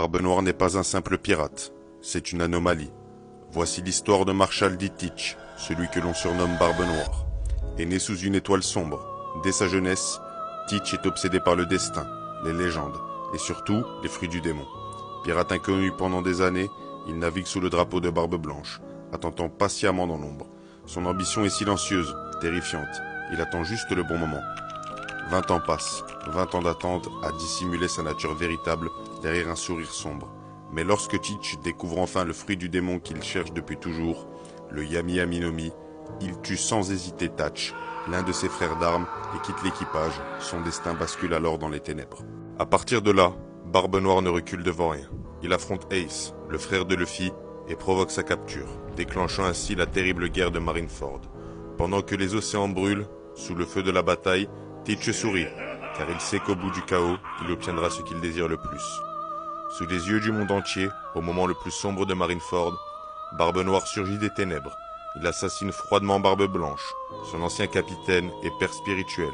Barbe Noire n'est pas un simple pirate, c'est une anomalie. Voici l'histoire de Marshall D. Teach, celui que l'on surnomme Barbe Noire. Né sous une étoile sombre, dès sa jeunesse, Teach est obsédé par le destin, les légendes, et surtout les fruits du démon. Pirate inconnu pendant des années, il navigue sous le drapeau de Barbe Blanche, attendant patiemment dans l'ombre. Son ambition est silencieuse, terrifiante, il attend juste le bon moment. 20 ans passent, 20 ans d'attente à dissimuler sa nature véritable derrière un sourire sombre. Mais lorsque Teach découvre enfin le fruit du démon qu'il cherche depuis toujours, le Yami Yami no Mi, il tue sans hésiter Tatch, l'un de ses frères d'armes, et quitte l'équipage. Son destin bascule alors dans les ténèbres. À partir de là, Barbe Noire ne recule devant rien. Il affronte Ace, le frère de Luffy, et provoque sa capture, déclenchant ainsi la terrible guerre de Marineford. Pendant que les océans brûlent, sous le feu de la bataille, Teach sourit, car il sait qu'au bout du chaos, il obtiendra ce qu'il désire le plus. Sous les yeux du monde entier, au moment le plus sombre de Marineford, Barbe Noire surgit des ténèbres. Il assassine froidement Barbe Blanche, son ancien capitaine et père spirituel.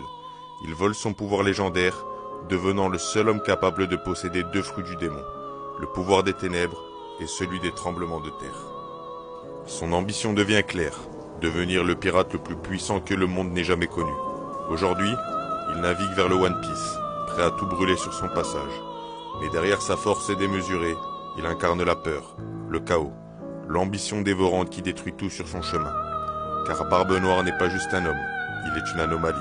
Il vole son pouvoir légendaire, devenant le seul homme capable de posséder deux fruits du démon, le pouvoir des ténèbres et celui des tremblements de terre. Son ambition devient claire, devenir le pirate le plus puissant que le monde n'ait jamais connu. Aujourd'hui, il navigue vers le One Piece, prêt à tout brûler sur son passage. Mais derrière sa force démesurée, il incarne la peur, le chaos, l'ambition dévorante qui détruit tout sur son chemin. Car Barbe Noire n'est pas juste un homme, il est une anomalie.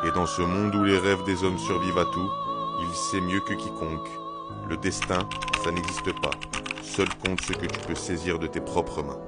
Et dans ce monde où les rêves des hommes survivent à tout, il sait mieux que quiconque. Le destin, ça n'existe pas. Seul compte ce que tu peux saisir de tes propres mains.